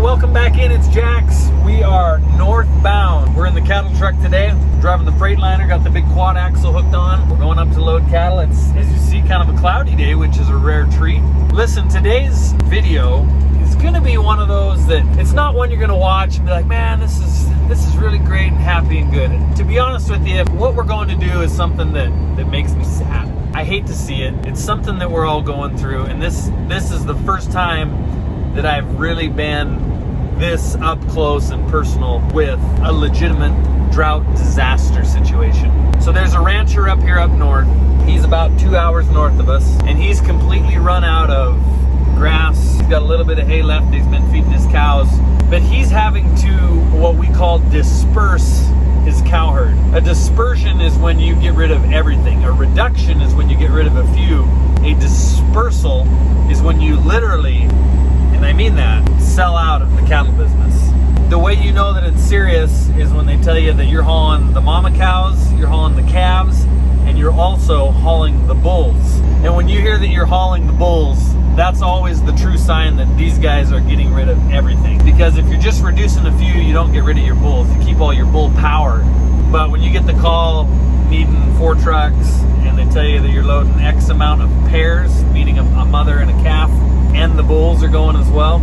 welcome back in. It's Jax. We are northbound. We're in the cattle truck today, driving the Freightliner, got the big quad axle hooked on. We're going up to load cattle. It's, as you see, kind of a cloudy day, which is a rare treat. Listen, today's video is gonna be one of those that it's not one you're gonna watch and be like, man, this is really great and happy and good. And to be honest with you, what we're going to do is something that makes me sad. I hate to see it. It's something that we're all going through, and this is the first time that I've really been this up close and personal with a legitimate drought disaster situation. So there's a rancher up here up north. He's about 2 hours north of us, and he's completely run out of grass. He's got a little bit of hay left. He's been feeding his cows, but he's having to what we call disperse his cow herd. A dispersion is when you get rid of everything. A reduction is when you get rid of a few. A dispersal is when you literally, and I mean that, sell out of the cattle business. The way you know that it's serious is when they tell you that you're hauling the mama cows, you're hauling the calves, and you're also hauling the bulls. And when you hear that you're hauling the bulls, that's always the true sign that these guys are getting rid of everything. Because if you're just reducing a few, you don't get rid of your bulls. You keep all your bull power. But when you get the call needing 4 trucks and they tell you that you're loading X amount of pairs, meaning a mother and a calf, and the bulls are going as well,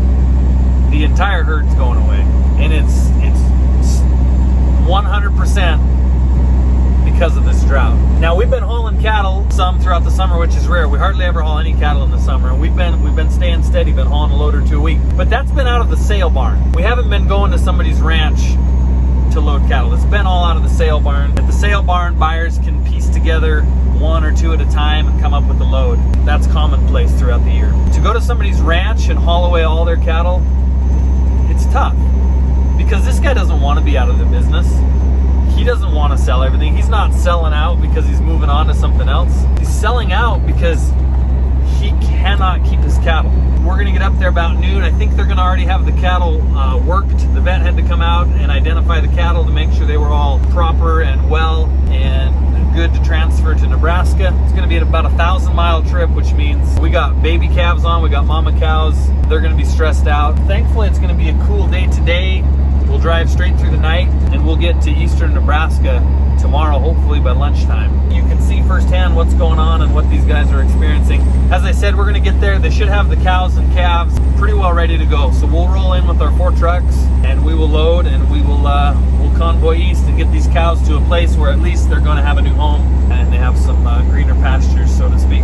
the entire herd's going away. And it's 100% because of this drought. Now, we've been hauling cattle some throughout the summer, which is rare. We hardly ever haul any cattle in the summer, and we've been staying steady, been hauling a load or two a week. But that's been out of the sale barn. We haven't been going to somebody's ranch to load cattle. It's been all out of the sale barn. At the sale barn, buyers can piece together 1 or 2 at a time and come up with a load. That's commonplace throughout the year. To go to somebody's ranch and haul away all their cattle, it's tough, because this guy doesn't want to be out of the business. He doesn't want to sell everything. He's not selling out because he's moving on to something else. He's selling out because he cannot keep his cattle. We're going to get up there about noon. I think they're going to already have the cattle worked. The vet had to come out and identify the cattle to make sure they were all proper and well and good to transfer to Nebraska. It's going to be at about a 1,000-mile trip, which means we got baby calves on, we got mama cows. They're going to be stressed out. Thankfully, it's going to be a cool day today. We'll drive straight through the night, and we'll get to eastern Nebraska tomorrow, hopefully by lunchtime. You can see firsthand what's going on and what these guys are experiencing. As I said, we're going to get there. They should have the cows and calves pretty well ready to go. So we'll roll in with our 4 trucks, and we will load, and we'll convoy east and get these cows to a place where at least they're going to have a new home and they have some greener pastures, so to speak.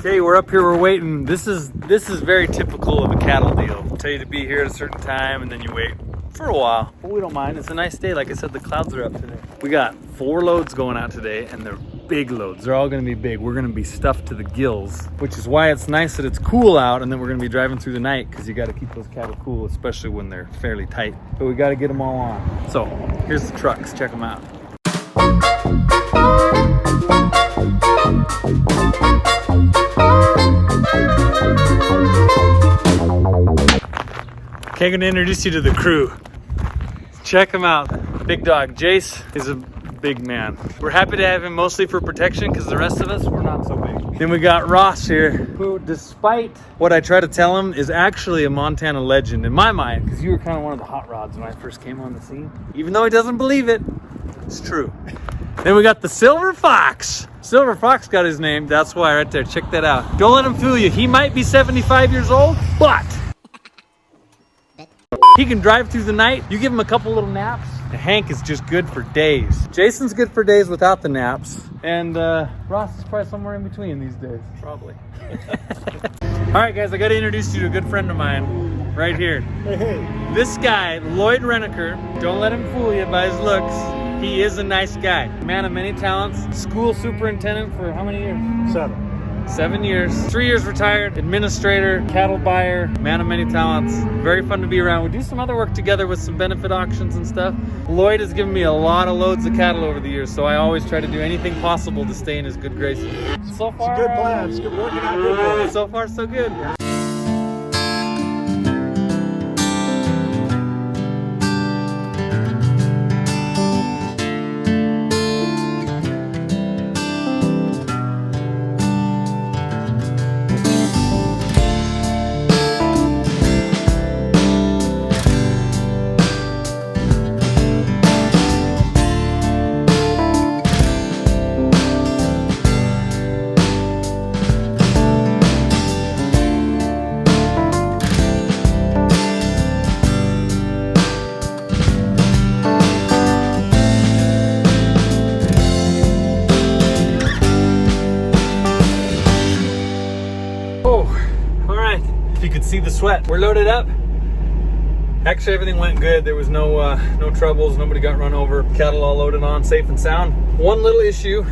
Okay, we're up here, we're waiting. This is very typical of a cattle deal. They'll tell you to be here at a certain time and then you wait for a while. But we don't mind, it's a nice day. Like I said, the clouds are up today. We got 4 loads going out today, and they're big loads. They're all gonna be big. We're gonna be stuffed to the gills, which is why it's nice that it's cool out, and then we're gonna be driving through the night, because you gotta keep those cattle cool, especially when they're fairly tight. But we gotta get them all on. So here's the trucks, check them out. Okay, I'm gonna introduce you to the crew. Check him out. Big dog Jace is a big man. We're happy to have him mostly for protection, because the rest of us, we're not so big. Then we got Ross here, who, despite what I try to tell him, is actually a Montana legend in my mind, because you were kind of one of the hot rods when I first came on the scene. Even though he doesn't believe it, it's true. Then we got the Silver Fox. Silver Fox got his name, that's why, right there. Check that out. Don't let him fool you. He might be 75 years old, but he can drive through the night. You give him a couple little naps, Hank is just good for days. Jason's good for days without the naps. And Ross is probably somewhere in between these days. Probably. All right, guys, I got to introduce you to a good friend of mine right here. Hey. This guy, Lloyd Reneker, don't let him fool you by his looks. He is a nice guy. Man of many talents. School superintendent for how many years? 7 years. 3 years retired. Administrator, cattle buyer, man of many talents. Very fun to be around. We do some other work together with some benefit auctions and stuff. Lloyd has given me a lot of loads of cattle over the years, so I always try to do anything possible to stay in his good graces. So far, It's a good plan. It's good working out good for you. So far, so good. See the sweat. We're loaded up. Actually, everything went good. There was no troubles. Nobody got run over. Cattle all loaded on, safe and sound. One little issue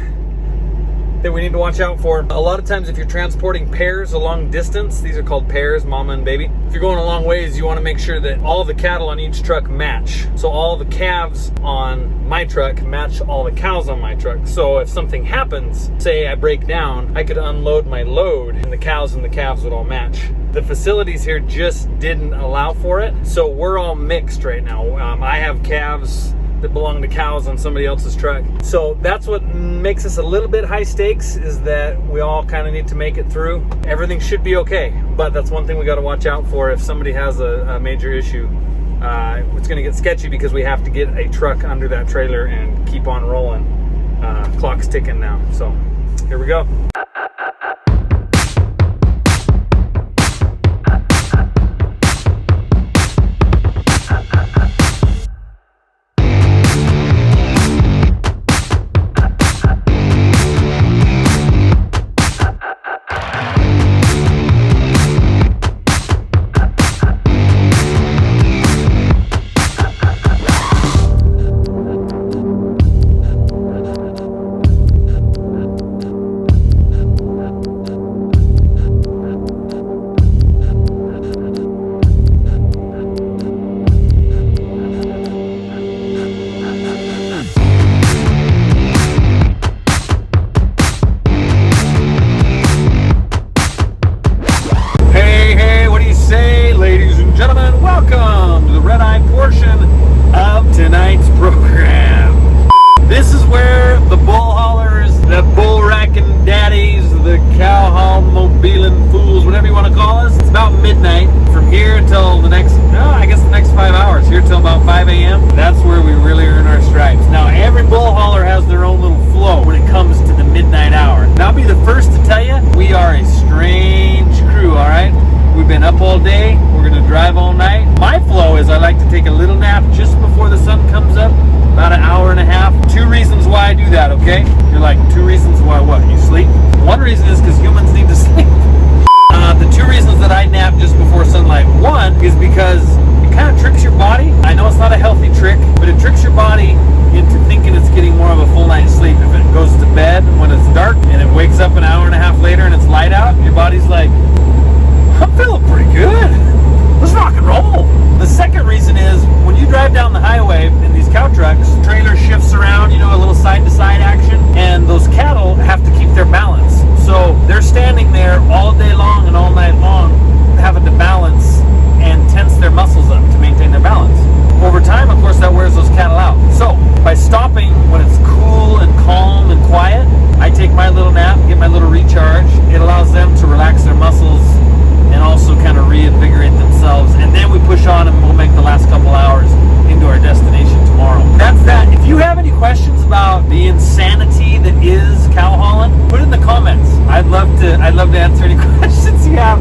that we need to watch out for. A lot of times if you're transporting pairs a long distance, these are called pairs, mama and baby. If you're going a long ways, you want to make sure that all the cattle on each truck match. So all the calves on my truck match all the cows on my truck. So if something happens, say I break down, I could unload my load and the cows and the calves would all match. The facilities here just didn't allow for it. So we're all mixed right now. I have calves that belong to cows on somebody else's truck. So that's what makes us a little bit high stakes, is that we all kind of need to make it through. Everything should be okay, but that's one thing we got to watch out for. If somebody has a major issue, it's going to get sketchy because we have to get a truck under that trailer and keep on rolling. Clock's ticking now, so here we go. Okay? You're like, 2 reasons why what? You sleep? One reason is because humans need to sleep. The 2 reasons that I nap just before sunlight. One is because it kind of tricks your body. I know it's not a healthy trick, but it tricks your body into thinking it's getting more of a full night's sleep. If it goes to bed when it's dark and it wakes up an hour and a half later and it's light out, your body's like, I'm feeling pretty good. Let's rock and roll. The second reason is when you drive down the highway in these cow trucks, trailer shifts around, you know, a little side-to-side action, and those cattle have to keep their balance. So they're standing there all day long and all night long having to balance and tense their muscles up to maintain their balance. Over time, of course, that wears those cattle out. So by stopping when it's cool and calm and quiet, I take my little nap, get my little recharge. It allows them to relax their muscles and also kind of reinvigorate themselves. And then we push on and we'll make the last couple hours into our destination tomorrow. That's that. If you have any questions about the insanity that is cow hauling, put it in the comments. I'd love to answer any questions you have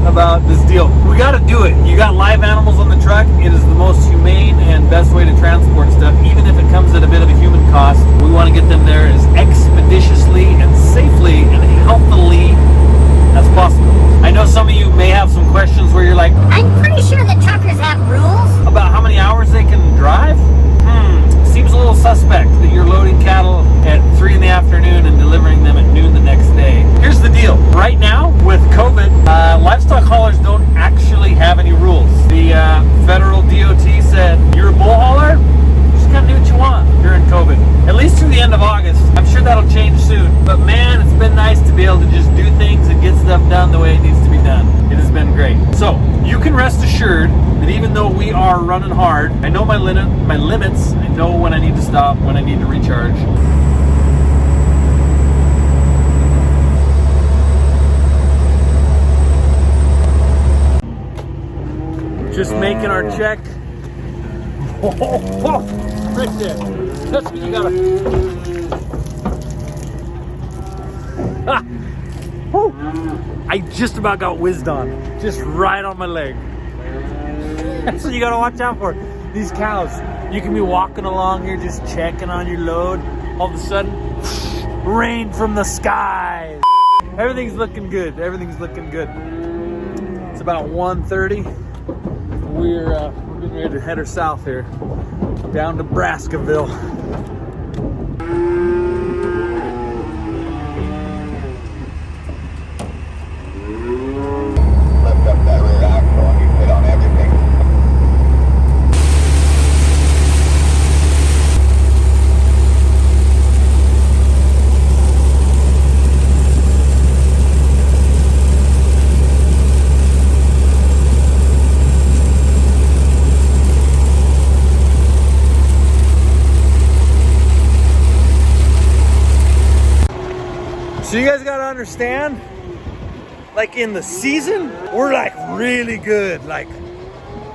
about this deal. We got to do it. You got live animals on the truck. It is the most humane and best way to transport stuff. cost. We want to get them there as expeditiously and safely and healthily as possible. I know some of you may have some questions where you're like, I'm pretty sure that truckers have rules. about how many hours they can drive? Seems a little suspect that you're loading cattle at 3 in the afternoon and delivering them at noon the next day. Here's the deal. Right now, with COVID, livestock haulers don't actually have any rules. The federal DOT said, you're a bull hauler, you just gotta do what you want during COVID. At least through the end of August. I'm sure that'll change soon. But man, it's been nice to be able to just do things and get stuff done the way it needs to be done. It has been great. So, you can rest assured that even though we are running hard, I know my limits, I know when I need to stop, when I need to recharge. Just making our check. Right there. That's what you gotta. Ah. Woo. I just about got whizzed on. Just right on my leg. That's what you gotta watch out for. These cows. You can be walking along here just checking on your load. All of a sudden, rain from the sky. Everything's looking good. Everything's looking good. It's about 1:30. We're getting ready to head her south here. Down to Nebraskaville. Lift up that rear axle and you sit on everything. So you guys gotta understand, like in the season, we're like really good, like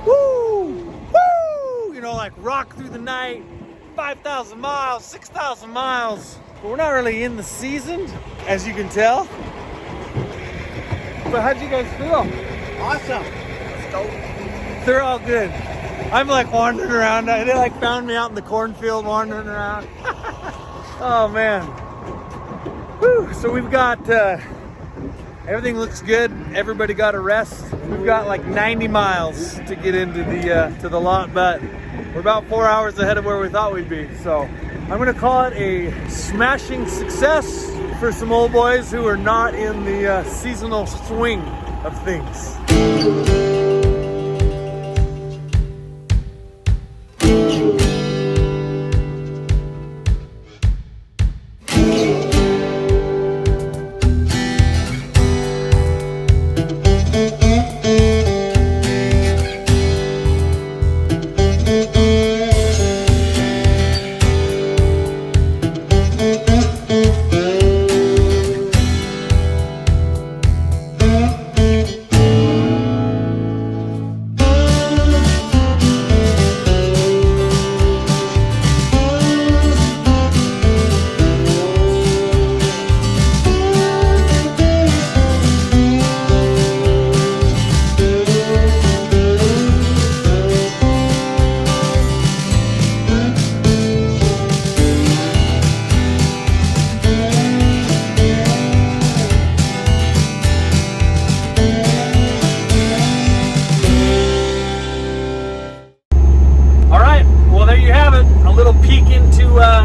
woo, woo, you know, like rock through the night, 5,000 miles, 6,000 miles. But we're not really in the season, as you can tell. But how'd you guys feel? Awesome. Let's go. They're all good. I'm like wandering around. They like found me out in the cornfield wandering around. Oh man. Whew. So we've got, everything looks good. Everybody got a rest. We've got like 90 miles to get into the lot, but we're about 4 hours ahead of where we thought we'd be. So I'm gonna call it a smashing success for some old boys who are not in the seasonal swing of things.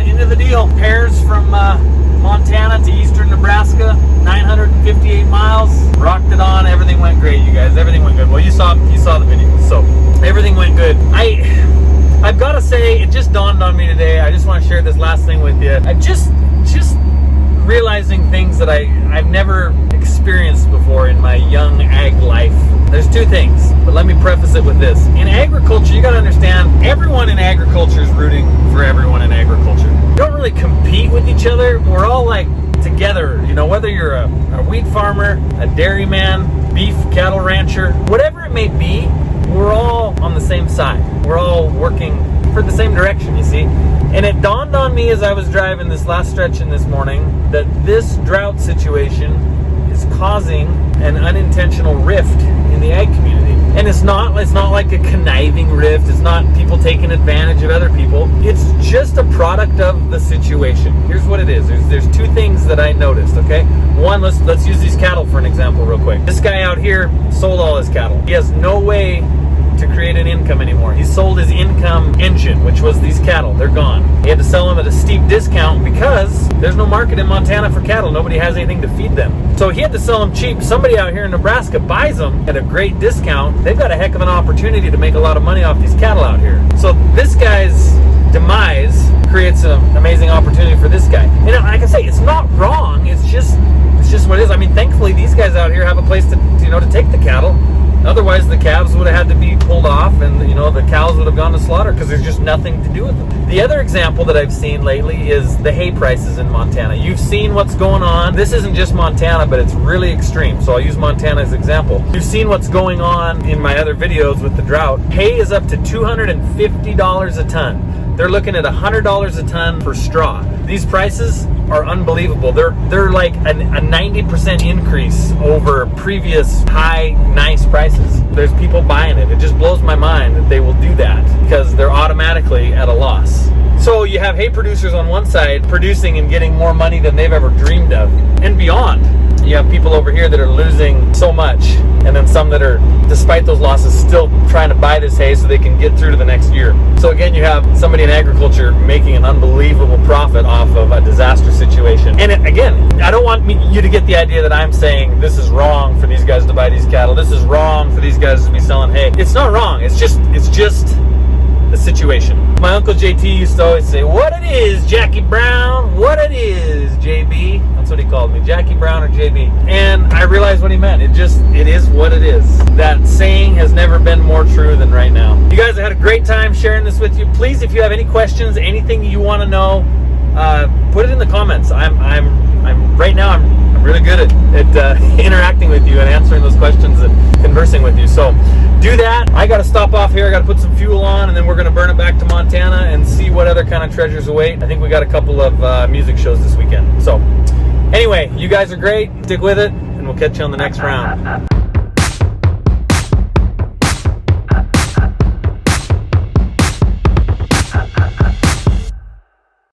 Into the deal. Pairs from Montana to eastern Nebraska, 958 miles. Rocked it on. Everything went great, you guys. Everything went good. Well, you saw the video, so everything went good. I've got to say, it just dawned on me today. I just want to share this last thing with you. I just realizing things that I've never experienced before in my young ag life. There's two things, but let me preface it with this. In agriculture, you got to understand, everyone in agriculture is rooting for everyone in agriculture. We don't really compete with each other. We're all like together, you know, whether you're a wheat farmer, a dairyman, beef cattle rancher, whatever it may be, we're all on the same side. We're all working for the same direction, you see. And it dawned on me as I was driving this last stretch in this morning that this drought situation is causing an unintentional rift in the ag community. And it's not like a conniving rift. It's not people taking advantage of other people. It's just a product of the situation. Here's what it is. There's two things that I noticed, okay? One, let's use these cattle for an example real quick. This guy out here sold all his cattle. He has no way to create an income anymore. He sold his income engine, which was these cattle. They're gone. He had to sell them at a steep discount because there's no market in Montana for cattle. Nobody has anything to feed them. So he had to sell them cheap. Somebody out here in Nebraska buys them at a great discount. They've got a heck of an opportunity to make a lot of money off these cattle out here. So this guy's demise creates an amazing opportunity for this guy. And like I say, it's not wrong. It's just what it is. I mean, thankfully these guys out here have a place to take the cattle. Otherwise, the calves would have had to be pulled off, and the cows would have gone to slaughter because there's just nothing to do with them. The other example that I've seen lately is the hay prices in Montana. You've seen what's going on. This isn't just Montana, but it's really extreme. So I'll use Montana as an example. You've seen what's going on in my other videos with the drought. Hay is up to $250 a ton. They're looking at $100 a ton for straw. These prices are unbelievable. They're like a 90% increase over previous high, nice prices. There's people buying it. It just blows my mind that they will do that because they're automatically at a loss. So you have hay producers on one side producing and getting more money than they've ever dreamed of and beyond. You have people over here that are losing so much, and then some that are, despite those losses, still trying to buy this hay so they can get through to the next year. So again, you have somebody in agriculture making an unbelievable profit off of a disaster situation. And again, I don't want you to get the idea that I'm saying this is wrong for these guys to buy these cattle. This is wrong for these guys to be selling hay. It's not wrong. It's just the situation. My Uncle JT used to always say, "What it is, Jackie Brown? What it is, JB?" That's what he called me, Jackie Brown or JB. And I realized what he meant. It is what it is. That saying has never been more true than right now. You guys have had a great time sharing this with you. Please, if you have any questions, anything you want to know, put it in the comments. I'm right now I'm really good at interacting with you and answering those questions and conversing with you. So do that. I got to stop off here. I got to put some fuel on, and then we're going to burn it back to Montana and see what other kind of treasures await. I think we got a couple of music shows this weekend. So anyway, you guys are great. Stick with it, and we'll catch you on the next round.